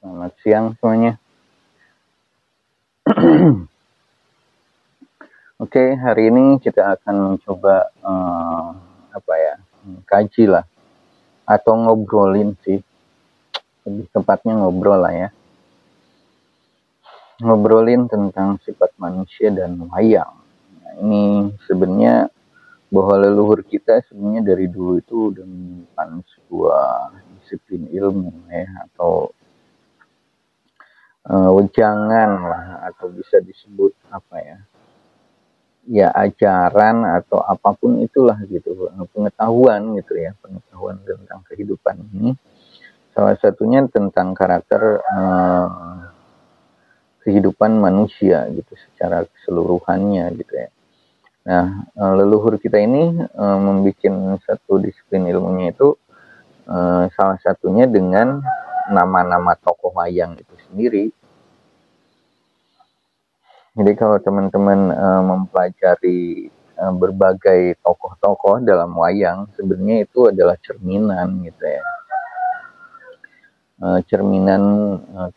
Selamat siang semuanya. Oke, hari ini kita akan mencoba kaji lah atau ngobrolin sih, lebih tepatnya ngobrol lah ya. Ngobrolin tentang sifat manusia dan wayang. Nah, ini sebenarnya bahwa leluhur kita sebenarnya dari dulu itu udah menyimpan sebuah disiplin ilmu ya, atau wejangan lah, atau bisa disebut ajaran atau apapun itulah gitu, pengetahuan gitu ya, pengetahuan tentang kehidupan ini. Salah satunya tentang karakter kehidupan manusia gitu secara keseluruhannya gitu ya. Nah, leluhur kita ini membuat satu disiplin ilmunya itu salah satunya dengan nama-nama tokoh wayang itu sendiri. Jadi kalau teman-teman mempelajari berbagai tokoh-tokoh dalam wayang, sebenarnya itu adalah cerminan gitu ya. Cerminan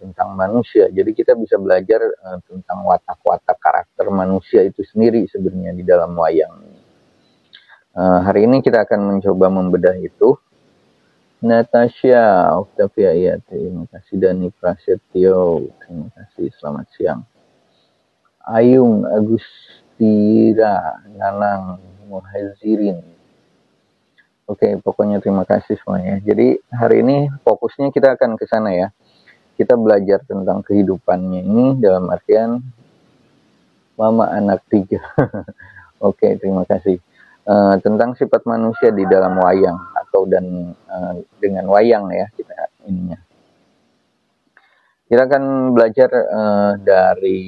tentang manusia. Jadi kita bisa belajar tentang watak-watak karakter manusia itu sendiri sebenarnya di dalam wayang. Hari ini kita akan mencoba membedah itu. Natasha Octavia, ya, terima kasih. Dani Prasetyo, terima kasih, selamat siang. Ayung Agustira, Nanang Muhazirin. Oke, pokoknya terima kasih semuanya. Jadi hari ini fokusnya kita akan ke sana ya. Kita belajar tentang kehidupannya ini dalam artian mama anak 3. Oke, terima kasih. Tentang sifat manusia di dalam wayang atau dengan wayang ya kita ininya. Kita akan belajar dari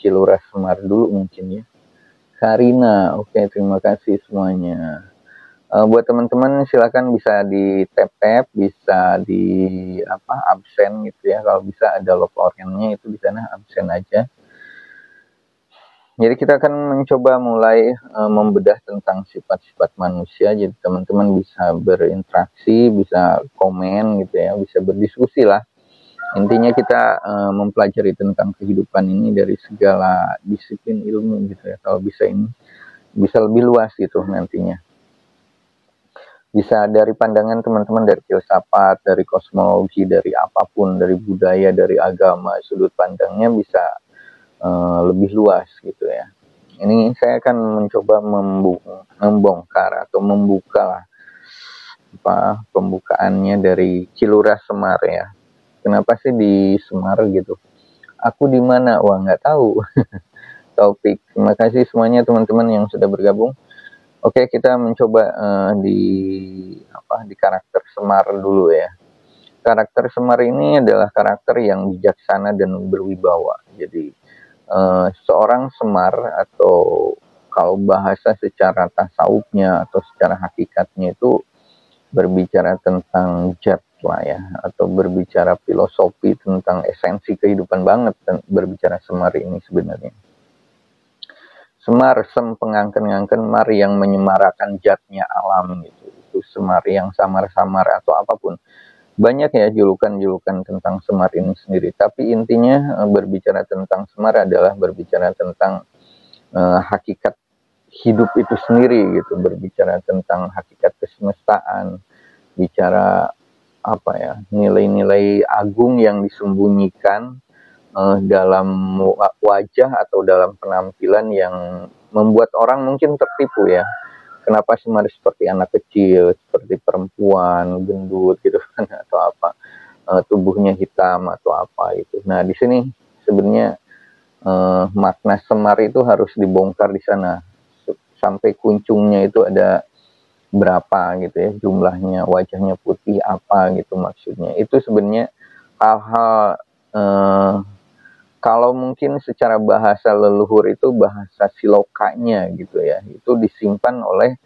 Cilura Semar dulu mungkin ya. Karina, oke, terima kasih semuanya. Buat teman-teman silakan bisa di tap, bisa di absen gitu ya. Kalau bisa ada lock orangnya itu di sana, absen aja. Jadi kita akan mencoba mulai membedah tentang sifat-sifat manusia. Jadi teman-teman bisa berinteraksi, bisa komen gitu ya, bisa berdiskusi lah. Intinya kita mempelajari tentang kehidupan ini dari segala disiplin ilmu gitu ya. Kalau bisa ini bisa lebih luas gitu nantinya. Bisa dari pandangan teman-teman, dari filsafat, dari kosmologi, dari apapun, dari budaya, dari agama, sudut pandangnya bisa lebih luas gitu ya. Ini saya akan mencoba membongkar atau membuka pembukaannya dari Cilura Semar ya. Kenapa sih di Semar gitu? Aku di mana? Wah, nggak tahu. Topik. Terima kasih semuanya teman-teman yang sudah bergabung. Oke, kita mencoba di karakter Semar dulu ya. Karakter Semar ini adalah karakter yang bijaksana dan berwibawa. Jadi seorang Semar, atau kalau bahasa secara tasawufnya atau secara hakikatnya itu berbicara tentang jat lah ya, atau berbicara filosofi tentang esensi kehidupan banget, dan berbicara Semar ini sebenarnya. Semar, sem pengangken-ngangken mar, yang menyemarakan jatnya alam gitu. Itu Semar yang samar-samar atau apapun. Banyak ya julukan-julukan tentang Semar ini sendiri. Tapi intinya berbicara tentang Semar adalah berbicara tentang hakikat hidup itu sendiri gitu. Berbicara tentang hakikat kesemestaan. Bicara nilai-nilai agung yang disembunyikan dalam wajah atau dalam penampilan yang membuat orang mungkin tertipu ya. Kenapa Semar seperti anak kecil, seperti perempuan, gendut gitu kan, atau tubuhnya hitam atau apa itu. Nah di sini sebenarnya makna Semar itu harus dibongkar di sana. Sampai kuncungnya itu ada berapa gitu ya, jumlahnya, wajahnya putih apa gitu maksudnya. Itu sebenarnya hal-hal kalau mungkin secara bahasa leluhur itu bahasa silokanya gitu ya, itu disimpan oleh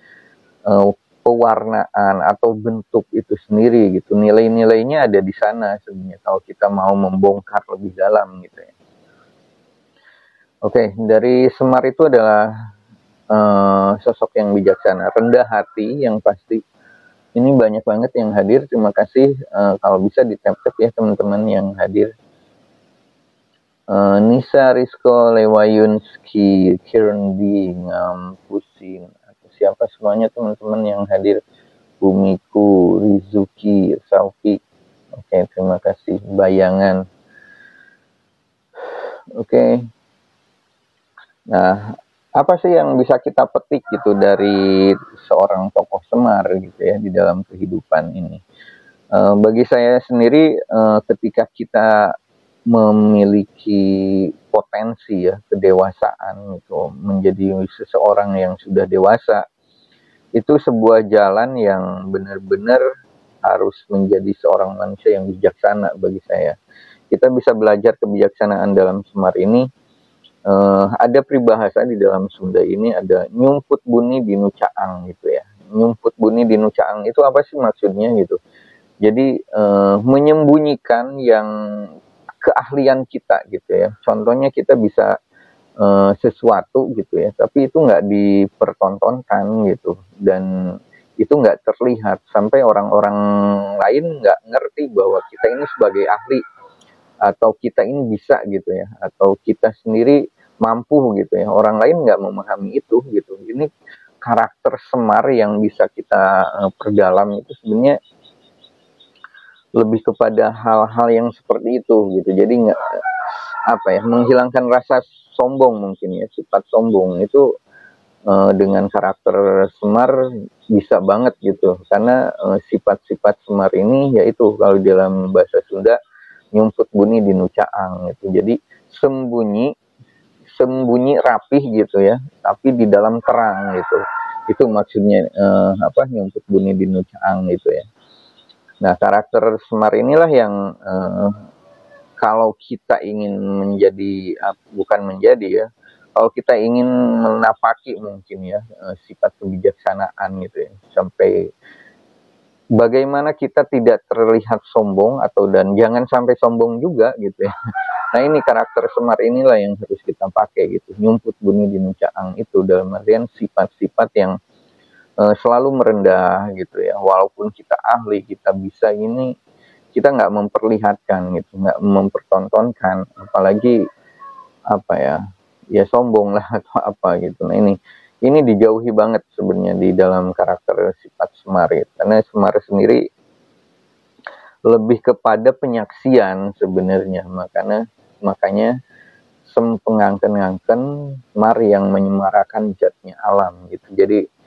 pewarnaan atau bentuk itu sendiri gitu. Nilai-nilainya ada di sana sebenarnya kalau kita mau membongkar lebih dalam gitu ya. Oke, dari Semar itu adalah sosok yang bijaksana, rendah hati yang pasti. Ini banyak banget yang hadir, terima kasih. Kalau bisa di tap-tap ya teman-teman yang hadir. Nisa Rizko Lewayunski, Kirndi Ngampusin, atau siapa semuanya teman-teman yang hadir. Bumiku, Rizuki, Saufik. Oke, terima kasih. Bayangan. Oke. Nah, apa sih yang bisa kita petik gitu dari seorang tokoh Semar gitu ya di dalam kehidupan ini? Bagi saya sendiri, ketika kita memiliki potensi ya kedewasaan gitu, menjadi seseorang yang sudah dewasa, itu sebuah jalan yang benar-benar harus menjadi seorang manusia yang bijaksana bagi saya. Kita bisa belajar kebijaksanaan dalam Semar ini. Ada peribahasa di dalam Sunda ini, ada nyumput buni dinu caang gitu ya. Nyumput buni dinu caang itu apa sih maksudnya gitu? Jadi menyembunyikan yang keahlian kita gitu ya. Contohnya kita bisa sesuatu gitu ya, tapi itu nggak dipertontonkan gitu, dan itu nggak terlihat sampai orang-orang lain nggak ngerti bahwa kita ini sebagai ahli, atau kita ini bisa gitu ya, atau kita sendiri mampu gitu ya. Orang lain nggak memahami itu gitu. Ini karakter Semar yang bisa kita perdalam itu sebenarnya lebih kepada hal-hal yang seperti itu gitu. Jadi nggak menghilangkan rasa sombong, mungkin ya, sifat sombong itu dengan karakter Semar bisa banget gitu, karena sifat-sifat Semar ini yaitu kalau dalam bahasa Sunda nyumput buni dinu caang gitu. Jadi sembunyi rapih gitu ya, tapi di dalam terang gitu. Itu maksudnya nyumput buni dinu caang gitu ya. Nah, karakter Semar inilah yang kalau kita ingin menjadi, bukan menjadi ya, kalau kita ingin menapaki mungkin ya sifat kebijaksanaan gitu ya, sampai bagaimana kita tidak terlihat sombong, atau dan jangan sampai sombong juga gitu ya. Nah, ini karakter Semar inilah yang harus kita pakai gitu. Nyumput buni dinu caang itu dalam artian sifat-sifat yang selalu merendah gitu ya. Walaupun kita ahli, kita bisa ini, kita nggak memperlihatkan gitu, nggak mempertontonkan, apalagi ya sombong lah atau apa gitu. Nah, ini dijauhi banget sebenarnya di dalam karakter sifat Semar ya. Karena Semar sendiri lebih kepada penyaksian sebenarnya, makanya pengangken-ngangken Semar yang menyemarakan jatnya alam gitu. Jadi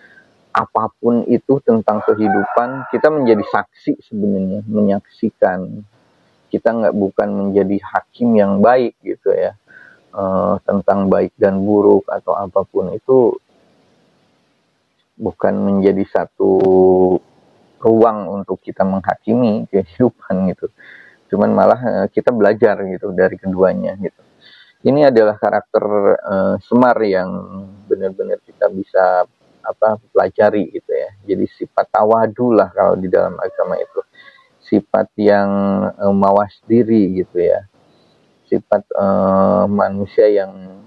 apapun itu tentang kehidupan, kita menjadi saksi sebenarnya, menyaksikan. Kita bukan menjadi hakim yang baik gitu ya, tentang baik dan buruk atau apapun itu, bukan menjadi satu ruang untuk kita menghakimi kehidupan gitu. Cuman malah kita belajar gitu dari keduanya gitu. Ini adalah karakter Semar yang benar-benar kita bisa pelajari gitu ya. Jadi sifat tawadu lah kalau di dalam agama itu, sifat yang mawas diri gitu ya, sifat manusia yang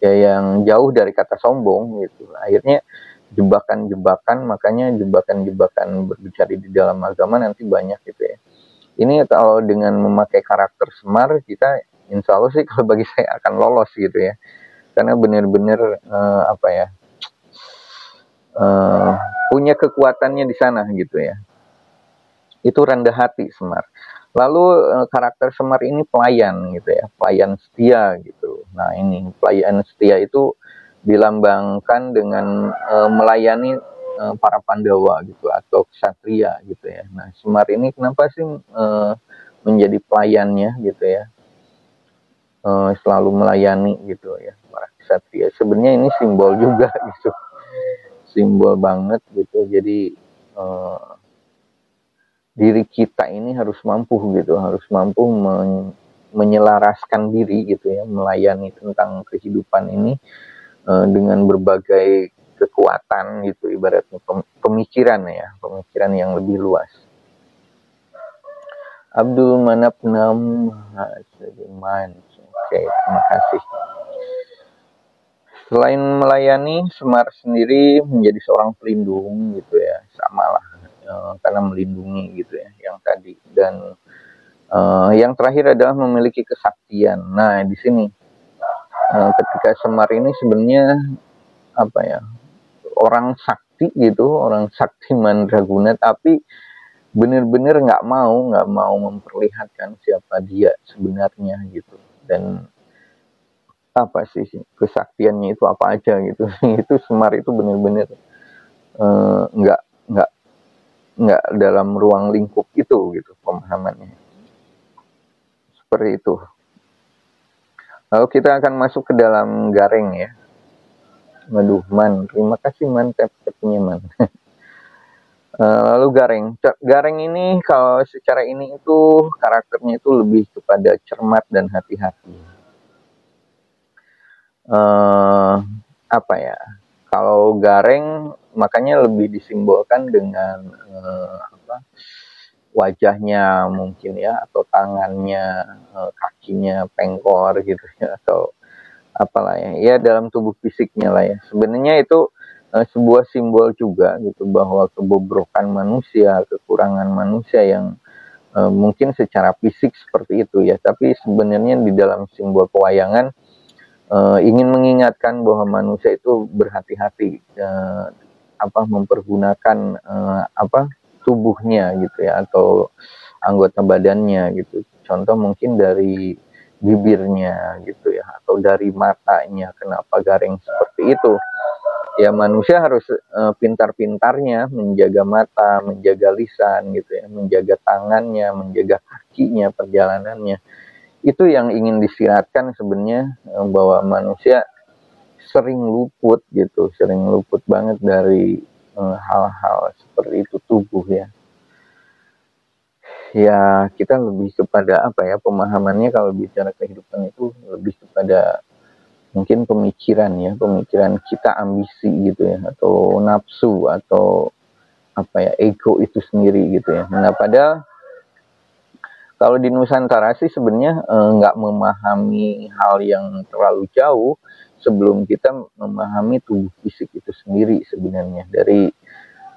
yang jauh dari kata sombong gitu. Akhirnya jebakan-jebakan, makanya jebakan-jebakan berbicara di dalam agama nanti banyak gitu ya. Ini kalau dengan memakai karakter Semar, kita insya Allah sih kalau bagi saya akan lolos gitu ya. Karena benar-benar punya kekuatannya di sana gitu ya. Itu rendah hati Semar. Lalu karakter Semar ini pelayan gitu ya, pelayan setia gitu. Nah, ini pelayan setia itu dilambangkan dengan melayani para Pandawa gitu, atau ksatria gitu ya. Nah, Semar ini kenapa sih menjadi pelayannya gitu ya, selalu melayani gitu ya para ksatria. Sebenarnya ini simbol juga gitu, simbol banget gitu. Jadi diri kita ini harus mampu gitu, harus mampu menyelaraskan diri gitu ya, melayani tentang kehidupan ini dengan berbagai kekuatan gitu, ibaratnya pemikiran yang lebih luas. Abdul Manap Sudirman. Oke, terima kasih. Selain melayani, Semar sendiri menjadi seorang pelindung gitu ya. malah karena melindungi gitu ya yang tadi. Dan yang terakhir adalah memiliki kesaktian. Nah di sini ketika Semar ini sebenarnya apa ya, orang sakti gitu, orang sakti mandraguna, tapi bener-bener nggak mau memperlihatkan siapa dia sebenarnya gitu. Dan apa sih kesaktiannya itu apa aja gitu. Itu Semar itu bener-bener nggak nggak dalam ruang lingkup itu gitu pemahamannya, seperti itu. Lalu kita akan masuk ke dalam Gareng ya. Waduh Man, terima kasih Man, tap-tapnya Man. Lalu Gareng ini kalau secara ini itu karakternya itu lebih kepada cermat dan hati-hati. Apa ya? Kalau Gareng makanya lebih disimbolkan dengan wajahnya mungkin ya, atau tangannya, kakinya pengkor gitu ya, atau apalah ya dalam tubuh fisiknya lah ya. Sebenarnya itu sebuah simbol juga gitu, bahwa kebobrokan manusia, kekurangan manusia yang mungkin secara fisik seperti itu ya, tapi sebenarnya di dalam simbol pewayangan ingin mengingatkan bahwa manusia itu berhati-hati mempergunakan tubuhnya gitu ya, atau anggota badannya gitu. Contoh mungkin dari bibirnya gitu ya, atau dari matanya. Kenapa Gareng seperti itu? Ya manusia harus pintar-pintarnya menjaga mata, menjaga lisan gitu ya, menjaga tangannya, menjaga kakinya, perjalanannya. Itu yang ingin disiratkan sebenarnya, bahwa manusia sering luput gitu, sering luput banget dari hal-hal seperti itu tubuh ya. Ya kita lebih kepada apa ya, pemahamannya kalau bicara kehidupan itu lebih kepada mungkin pemikiran ya, pemikiran kita, ambisi gitu ya, atau nafsu, atau apa ya, ego itu sendiri gitu ya. Nah padahal kalau di Nusantara sih sebenarnya nggak memahami hal yang terlalu jauh sebelum kita memahami tubuh fisik itu sendiri sebenarnya.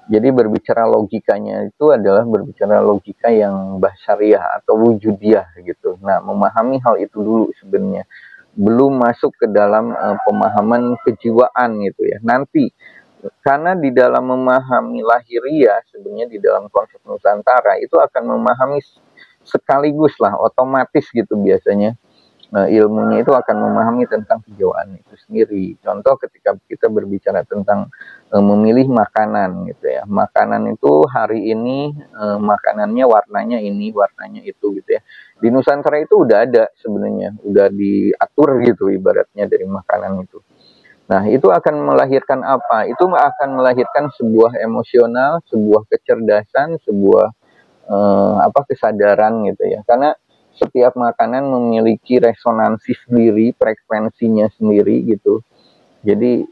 Jadi berbicara logikanya itu adalah berbicara logika yang basyariah atau wujudiah gitu. Nah, memahami hal itu dulu sebenarnya. Belum masuk ke dalam pemahaman kejiwaan gitu ya. Nanti, karena di dalam memahami lahiriah sebenarnya di dalam konsep Nusantara itu akan memahami sekaligus lah, otomatis gitu biasanya. Ilmunya itu akan memahami tentang kejiwaan itu sendiri. Contoh ketika kita berbicara tentang memilih makanan gitu ya. Makanan itu hari ini makanannya warnanya ini, warnanya itu gitu ya. Di Nusantara itu udah ada sebenarnya, udah diatur gitu ibaratnya dari makanan itu. Nah, itu akan melahirkan apa? Itu akan melahirkan sebuah emosional, sebuah kecerdasan, sebuah kesadaran gitu ya. Karena setiap makanan memiliki resonansi sendiri, frekuensinya sendiri gitu. Jadi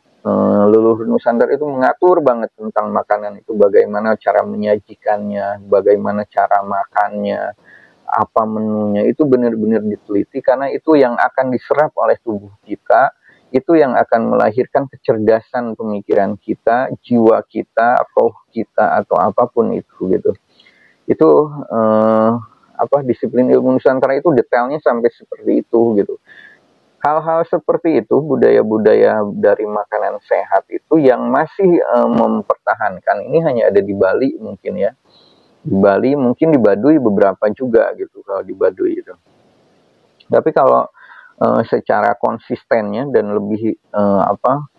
leluhur Nusantara itu mengatur banget tentang makanan itu, bagaimana cara menyajikannya, bagaimana cara makannya, apa menunya, itu benar-benar diteliti karena itu yang akan diserap oleh tubuh kita, itu yang akan melahirkan kecerdasan pemikiran kita, jiwa kita, roh kita, atau apapun itu gitu. Itu disiplin ilmu Nusantara itu detailnya sampai seperti itu gitu. Hal-hal seperti itu, budaya-budaya dari makanan sehat itu yang masih mempertahankan. Ini hanya ada di Bali mungkin ya. Di Bali, mungkin di Baduy beberapa juga gitu kalau di Baduy itu. Tapi kalau secara konsistennya dan lebih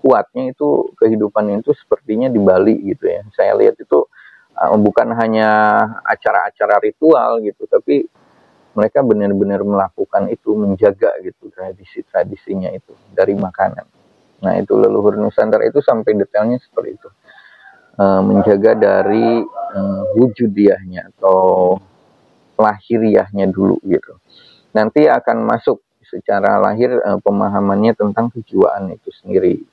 kuatnya itu kehidupan itu sepertinya di Bali gitu ya. Saya lihat itu bukan hanya acara-acara ritual gitu, tapi mereka benar-benar melakukan itu, menjaga gitu tradisi-tradisinya itu dari makanan. Nah itu leluhur Nusantara itu sampai detailnya seperti itu, menjaga dari wujudiahnya atau lahiriahnya dulu gitu. Nanti akan masuk secara lahir pemahamannya tentang kejiwaan itu sendiri.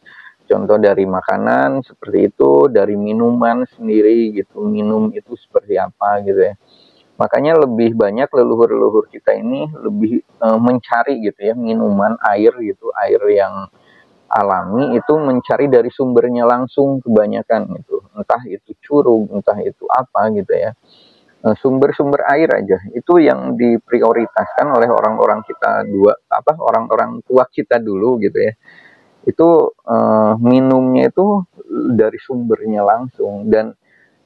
Contoh dari makanan seperti itu, dari minuman sendiri gitu, minum itu seperti apa gitu ya. Makanya lebih banyak leluhur-leluhur kita ini lebih mencari gitu ya, minuman, air gitu, air yang alami itu mencari dari sumbernya langsung kebanyakan gitu. entah itu curug, entah itu apa gitu ya. Sumber-sumber air aja itu yang diprioritaskan oleh orang-orang kita orang-orang tua kita dulu gitu ya. Itu minumnya itu dari sumbernya langsung, dan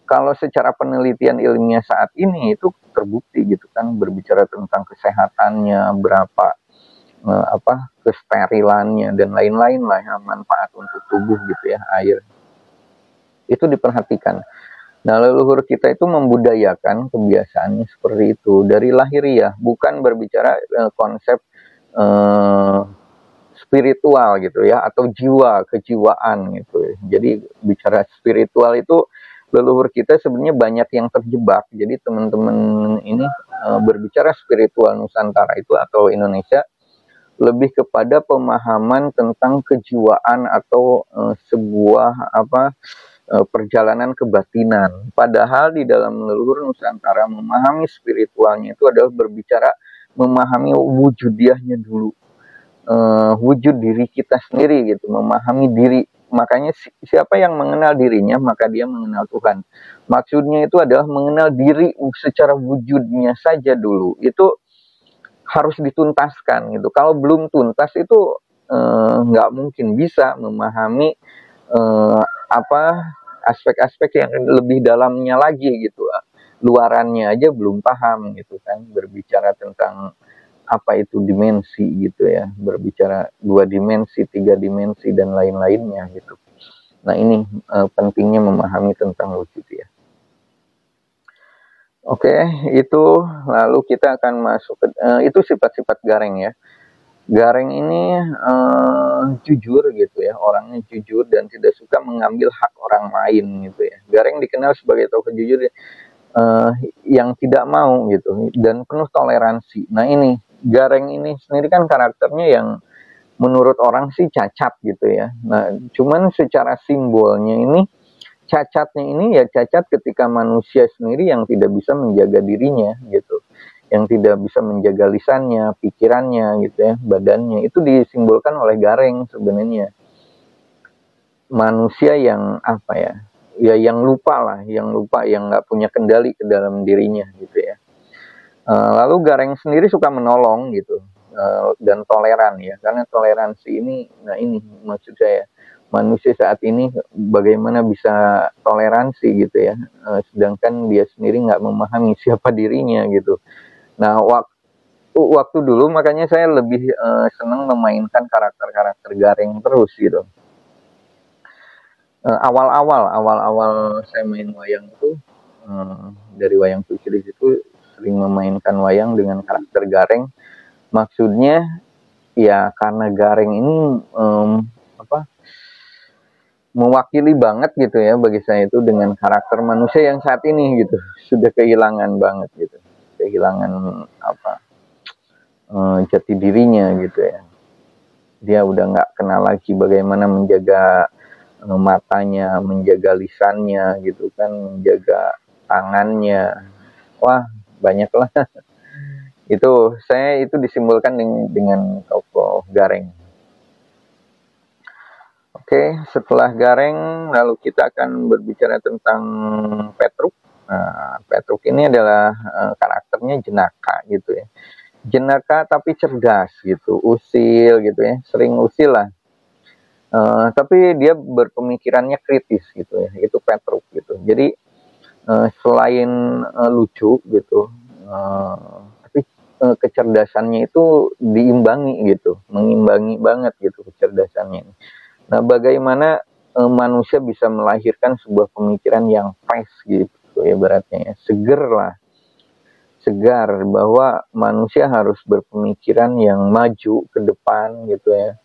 kalau secara penelitian ilmiah saat ini itu terbukti gitu kan, berbicara tentang kesehatannya, berapa kesterilannya dan lain-lain lah ya, manfaat untuk tubuh gitu ya, air itu diperhatikan. Nah, leluhur kita itu membudayakan kebiasaannya seperti itu dari lahiriah, bukan berbicara konsep spiritual gitu ya, atau kejiwaan gitu. Jadi bicara spiritual itu leluhur kita sebenarnya banyak yang terjebak. Jadi teman-teman ini berbicara spiritual Nusantara itu atau Indonesia lebih kepada pemahaman tentang kejiwaan atau sebuah perjalanan kebatinan. Padahal di dalam leluhur Nusantara memahami spiritualnya itu adalah berbicara memahami wujudiahnya dulu. Wujud diri kita sendiri gitu, memahami diri. Makanya siapa yang mengenal dirinya maka dia mengenal Tuhan. Maksudnya itu adalah mengenal diri secara wujudnya saja dulu. Itu harus dituntaskan gitu. Kalau belum tuntas itu nggak mungkin bisa memahami aspek-aspek yang lebih dalamnya lagi gitu. Luarannya aja belum paham gitu kan, berbicara tentang apa itu dimensi gitu ya, berbicara 2 dimensi, 3 dimensi dan lain-lainnya gitu. Nah ini pentingnya memahami tentang wujud ya. Oke, itu lalu kita akan masuk ke itu sifat-sifat Gareng ya. Gareng ini jujur gitu ya, orangnya jujur dan tidak suka mengambil hak orang lain gitu ya. Gareng dikenal sebagai tokoh jujur yang tidak mau gitu dan penuh toleransi. Nah ini Gareng ini sendiri kan karakternya yang menurut orang sih cacat gitu ya. Nah cuman secara simbolnya ini, cacatnya ini ya cacat ketika manusia sendiri yang tidak bisa menjaga dirinya gitu, yang tidak bisa menjaga lisannya, pikirannya gitu ya, badannya. Itu disimbolkan oleh Gareng sebenarnya. Manusia yang yang lupa, yang nggak punya kendali ke dalam dirinya gitu ya. Lalu Gareng sendiri suka menolong gitu, dan toleran ya, karena toleransi ini, nah ini maksud saya, manusia saat ini bagaimana bisa toleransi gitu ya, sedangkan dia sendiri nggak memahami siapa dirinya gitu. Nah waktu dulu makanya saya lebih senang memainkan karakter-karakter Gareng terus gitu. Awal-awal saya main wayang itu, dari wayang Tucilik itu sering memainkan wayang dengan karakter Gareng. Maksudnya ya karena Gareng ini mewakili banget gitu ya bagi saya itu dengan karakter manusia yang saat ini gitu sudah kehilangan banget gitu, kehilangan jati dirinya gitu ya. Dia udah nggak kenal lagi bagaimana menjaga matanya, menjaga lisannya gitu kan, menjaga tangannya. Wah, banyak lah. Itu disimbolkan dengan tokoh Gareng. Oke, setelah Gareng lalu kita akan berbicara tentang Petruk. Nah, Petruk ini adalah karakternya jenaka gitu ya. Jenaka tapi cerdas gitu, usil gitu ya, sering usil lah. Tapi dia berpemikirannya kritis gitu ya, itu Petruk gitu. Jadi selain lucu gitu, tapi kecerdasannya itu diimbangi gitu, mengimbangi banget gitu kecerdasannya. Nah, bagaimana manusia bisa melahirkan sebuah pemikiran yang fresh gitu ya, beratnya ya, segar, bahwa manusia harus berpemikiran yang maju ke depan gitu ya.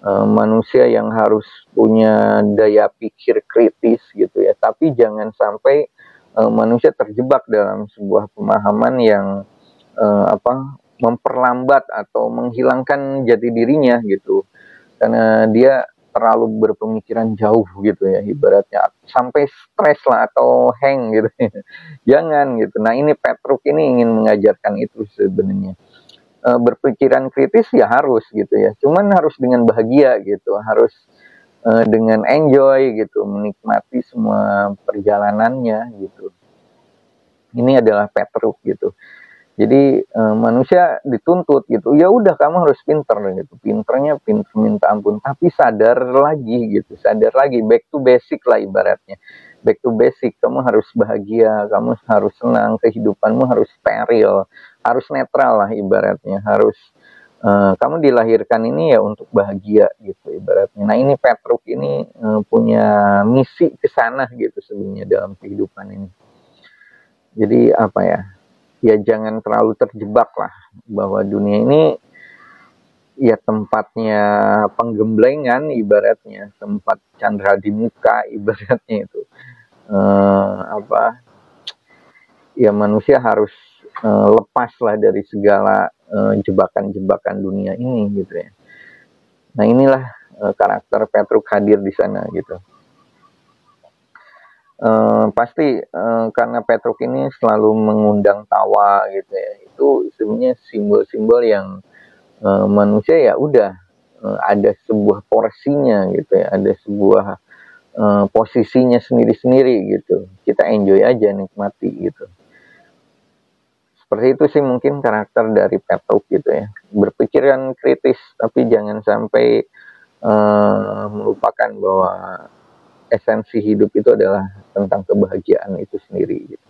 Manusia yang harus punya daya pikir kritis gitu ya, tapi jangan sampai manusia terjebak dalam sebuah pemahaman yang memperlambat atau menghilangkan jati dirinya gitu, karena dia terlalu berpemikiran jauh gitu ya, ibaratnya sampai stres lah atau hang gitu. Jangan gitu. Nah ini Petruk ini ingin mengajarkan itu sebenarnya. Berpikiran kritis ya harus gitu ya, cuman harus dengan bahagia gitu, harus dengan enjoy gitu, menikmati semua perjalanannya gitu. Ini adalah Petruk gitu. Jadi manusia dituntut gitu, ya udah kamu harus pinter gitu, pinternya pinter minta ampun, tapi sadar lagi gitu, sadar lagi, back to basic lah ibaratnya, back to basic, kamu harus bahagia, kamu harus senang, kehidupanmu harus steril, harus netral lah ibaratnya, harus kamu dilahirkan ini ya untuk bahagia gitu ibaratnya. Nah ini Petruk ini punya misi ke sana gitu sebenarnya dalam kehidupan ini. Jadi apa ya jangan terlalu terjebak lah bahwa dunia ini ya tempatnya penggemblengan ibaratnya, tempat candra di muka ibaratnya itu. Apa ya manusia harus lepas lah dari segala jebakan-jebakan dunia ini gitu ya. Nah inilah karakter Petruk hadir di sana gitu. Pasti karena Petruk ini selalu mengundang tawa gitu ya, itu sebenarnya simbol-simbol yang manusia ya udah ada sebuah porsinya gitu ya, ada sebuah posisinya sendiri-sendiri gitu, kita enjoy aja, nikmati gitu. Seperti itu sih mungkin karakter dari Petruk gitu ya, berpikiran kritis tapi jangan sampai melupakan bahwa esensi hidup itu adalah tentang kebahagiaan itu sendiri gitu.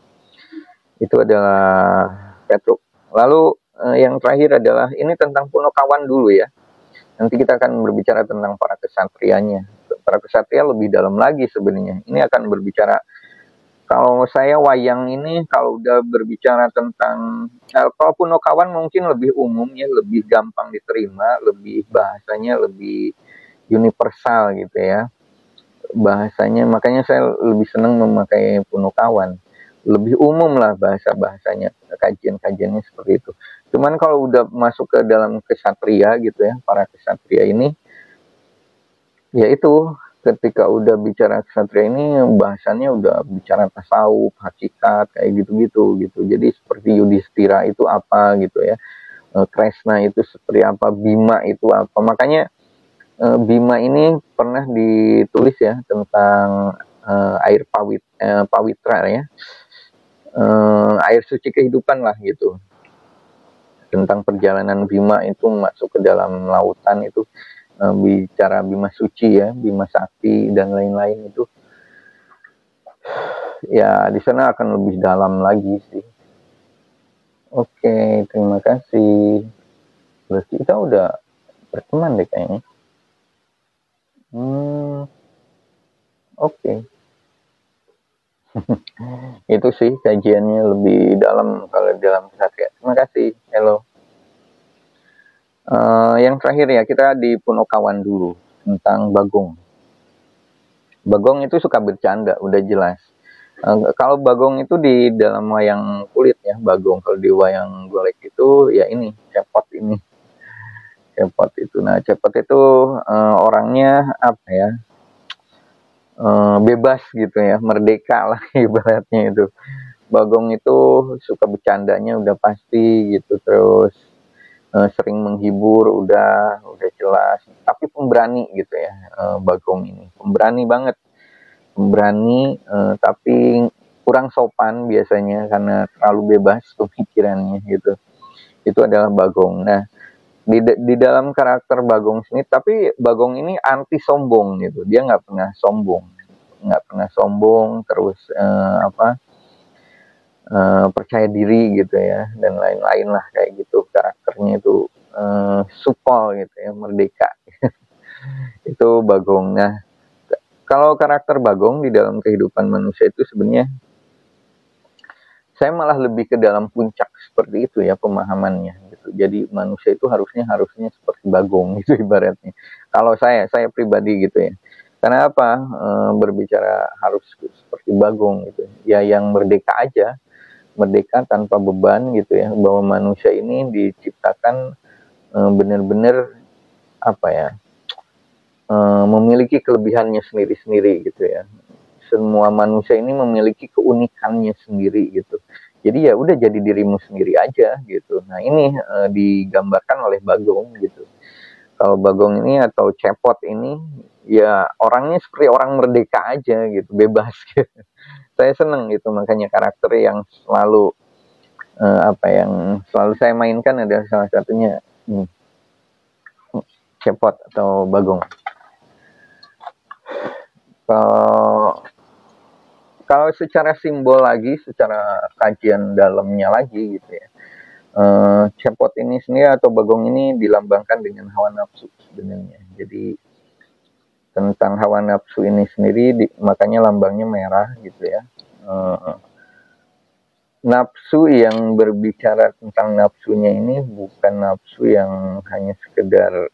Itu adalah Petruk. Lalu yang terakhir adalah ini tentang Punokawan dulu ya. Nanti kita akan berbicara tentang para kesatrianya. Para kesatria lebih dalam lagi sebenarnya. Ini akan berbicara, kalau saya wayang ini kalau udah berbicara tentang kalau Punokawan mungkin lebih umum ya, lebih gampang diterima, lebih bahasanya lebih universal gitu ya. Bahasanya, makanya saya lebih senang memakai Punokawan, lebih umum lah bahasanya, kajian-kajiannya seperti itu. Cuman kalau udah masuk ke dalam kesatria gitu ya, para kesatria ini ya itu ketika udah bicara kesatria ini bahasannya udah bicara tasawuf, hakikat kayak gitu-gitu gitu. Jadi seperti Yudhistira itu apa gitu ya, Kresna itu seperti apa, Bima itu apa. Makanya Bima ini pernah ditulis ya tentang air pawitra ya, air suci kehidupan lah gitu, tentang perjalanan Bima itu masuk ke dalam lautan itu, bicara Bima suci ya, Bima sakti dan lain-lain itu ya di sana akan lebih dalam lagi sih. Oke, terima kasih. Berarti kita udah berteman deh kayaknya. Oke. Itu sih kajiannya lebih dalam kalau dalam kesatria. Terima kasih. Hello. Yang terakhir ya, kita di Punokawan dulu tentang Bagong. Bagong itu suka bercanda, udah jelas. Kalau Bagong itu di dalam wayang kulit ya, Bagong. Kalau di wayang golek itu ya ini, cepot ini. Cepot itu. Nah, cepot itu orangnya apa ya? Bebas gitu ya, merdeka lah ibaratnya itu. Bagong itu suka bercandanya udah pasti gitu, terus sering menghibur udah jelas, tapi pemberani gitu ya. Bagong ini pemberani banget, pemberani tapi kurang sopan biasanya karena terlalu bebas pemikirannya gitu. Itu adalah Bagong. Nah di dalam karakter Bagong sini, tapi Bagong ini anti sombong gitu, dia nggak pernah sombong, terus percaya diri gitu ya, dan lain-lain lah kayak gitu. Karakternya itu supel gitu ya, merdeka. Itu Bagong. Nah kalau karakter Bagong di dalam kehidupan manusia itu sebenarnya saya malah lebih ke dalam puncak seperti itu ya pemahamannya gitu. Jadi manusia itu harusnya seperti Bagong gitu ibaratnya. Kalau saya pribadi gitu ya. Karena apa? Berbicara harus seperti Bagong gitu. Ya yang merdeka aja, merdeka tanpa beban gitu ya. Bahwa manusia ini diciptakan benar-benar apa ya? Memiliki kelebihannya sendiri-sendiri gitu ya. Semua manusia ini memiliki keunikannya sendiri gitu. Jadi ya udah jadi dirimu sendiri aja gitu. Nah ini digambarkan oleh Bagong gitu. Kalau Bagong ini atau Cepot ini ya orangnya seperti orang merdeka aja gitu, bebas gitu. Saya seneng gitu, makanya karakter yang selalu yang selalu saya mainkan adalah salah satunya Cepot atau Bagong. Kalau secara simbol lagi, secara kajian dalamnya lagi gitu ya, Cepot ini sendiri atau Bagong ini dilambangkan dengan hawa nafsu sebenarnya. Jadi tentang hawa nafsu ini sendiri, makanya lambangnya merah gitu ya. Nafsu yang berbicara tentang nafsunya ini bukan nafsu yang hanya sekedar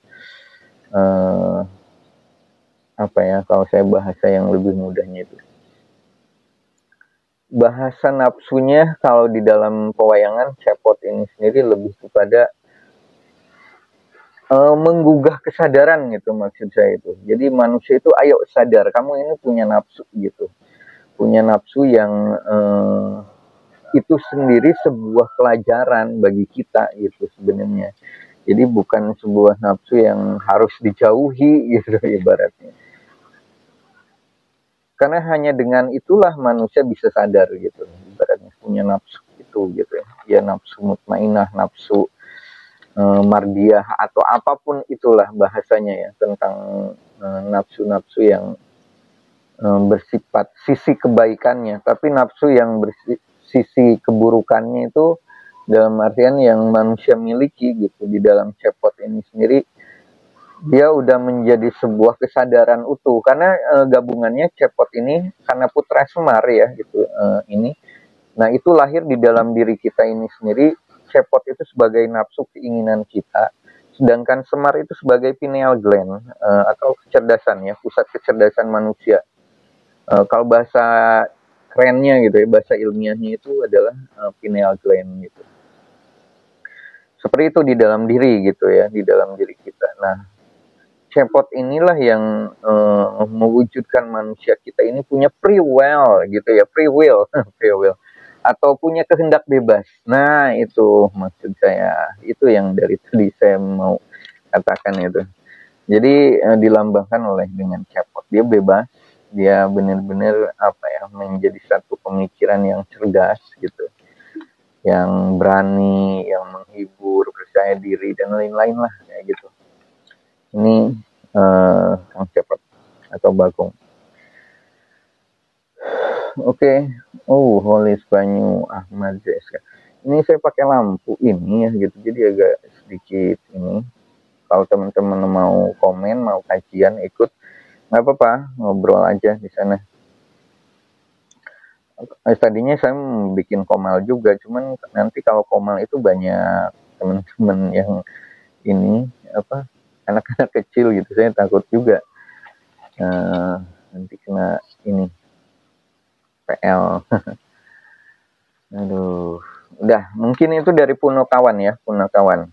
kalau saya bahasa yang lebih mudahnya itu, bahasa nafsunya kalau di dalam pewayangan Cepot ini sendiri lebih kepada menggugah kesadaran gitu, maksud saya itu. Jadi manusia itu ayo sadar, kamu ini punya nafsu gitu, punya nafsu yang itu sendiri sebuah pelajaran bagi kita gitu sebenarnya. Jadi bukan sebuah nafsu yang harus dijauhi gitu ibaratnya. Karena hanya dengan itulah manusia bisa sadar gitu, ibaratnya punya nafsu itu gitu ya. Ya nafsu mutmainah, nafsu mardiah atau apapun itulah bahasanya ya, tentang nafsu-nafsu yang bersifat sisi kebaikannya, tapi nafsu yang sisi keburukannya itu dalam artian yang manusia miliki gitu. Di dalam Cepot ini sendiri dia udah menjadi sebuah kesadaran utuh, karena gabungannya Cepot ini karena putra Semar ya gitu ini. Nah itu lahir di dalam diri kita ini sendiri. Cepot itu sebagai nafsu keinginan kita, sedangkan Semar itu sebagai pineal gland atau kecerdasan ya, pusat kecerdasan manusia. Kalau bahasa kerennya gitu ya, bahasa ilmiahnya itu adalah pineal gland gitu. Seperti itu di dalam diri gitu ya, di dalam diri kita. Nah, Cepot inilah yang mewujudkan manusia kita ini punya free will gitu ya, free will, free will, atau punya kehendak bebas. Nah itu maksud saya, itu yang dari tadi saya mau katakan itu. Jadi dilambangkan oleh dengan Cepot, dia bebas, dia benar-benar menjadi satu pemikiran yang cerdas gitu, yang berani, yang menghibur, percaya diri dan lain-lain lah kayak gitu. Ini Kang Cepot atau Bagong. Oke. Holis Banyu Ahmad Zeska. Ini saya pakai lampu ini ya gitu, jadi agak sedikit ini. Kalau teman-teman mau komen, mau kajian, ikut, nggak apa-apa, ngobrol aja di sana. Tadinya saya bikin komal juga, cuman nanti kalau komal itu banyak teman-teman yang ini anak-anak kecil gitu, saya takut juga nanti kena ini PL. Aduh, udah mungkin itu dari Punokawan ya, Punokawan.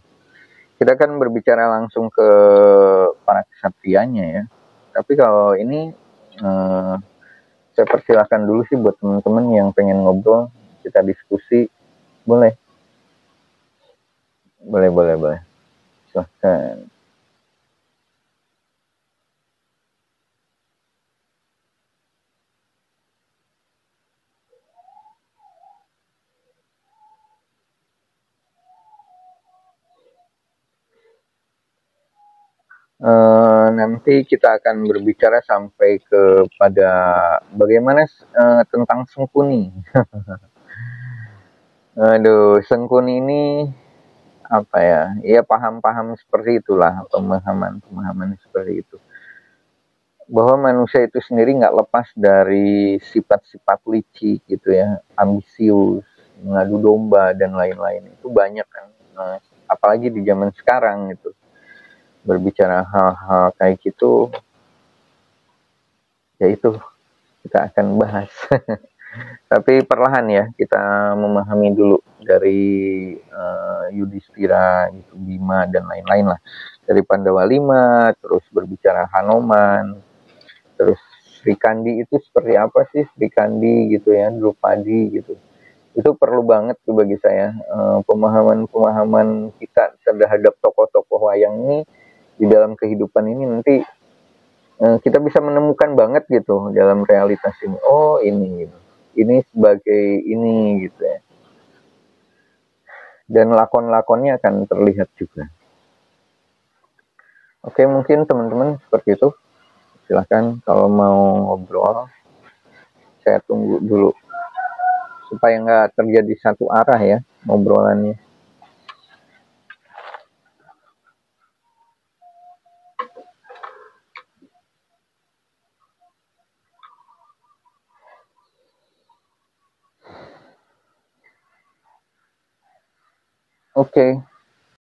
Kita kan berbicara langsung ke para kesatrianya ya. Tapi kalau ini saya persilahkan dulu sih buat teman-teman yang pengen ngobrol, kita diskusi, boleh. Boleh. Silahkan. Nanti kita akan berbicara sampai kepada bagaimana tentang Sengkuni. Aduh, Sengkuni ini ya paham-paham seperti itulah, pemahaman seperti itu, bahwa manusia itu sendiri nggak lepas dari sifat-sifat licik gitu ya, ambisius, mengadu domba dan lain-lain. Itu banyak kan, apalagi di zaman sekarang gitu. Berbicara hal-hal kayak gitu, ya itu kita akan bahas. Tapi perlahan ya, kita memahami dulu dari Yudhistira, gitu, Bima dan lain-lain lah. Dari Pandawa 5, terus berbicara Hanoman, terus Sri Kandi itu seperti apa sih Sri Kandi gitu ya, Drupadi gitu. Itu perlu banget tuh bagi saya, pemahaman kita terhadap tokoh-tokoh wayang ini di dalam kehidupan ini nanti kita bisa menemukan banget gitu dalam realitas ini. Oh ini gitu. Ini sebagai ini gitu ya. Dan lakon-lakonnya akan terlihat juga. Oke, mungkin teman-teman seperti itu. Silahkan kalau mau ngobrol, saya tunggu dulu supaya nggak terjadi satu arah ya ngobrolannya. Oke.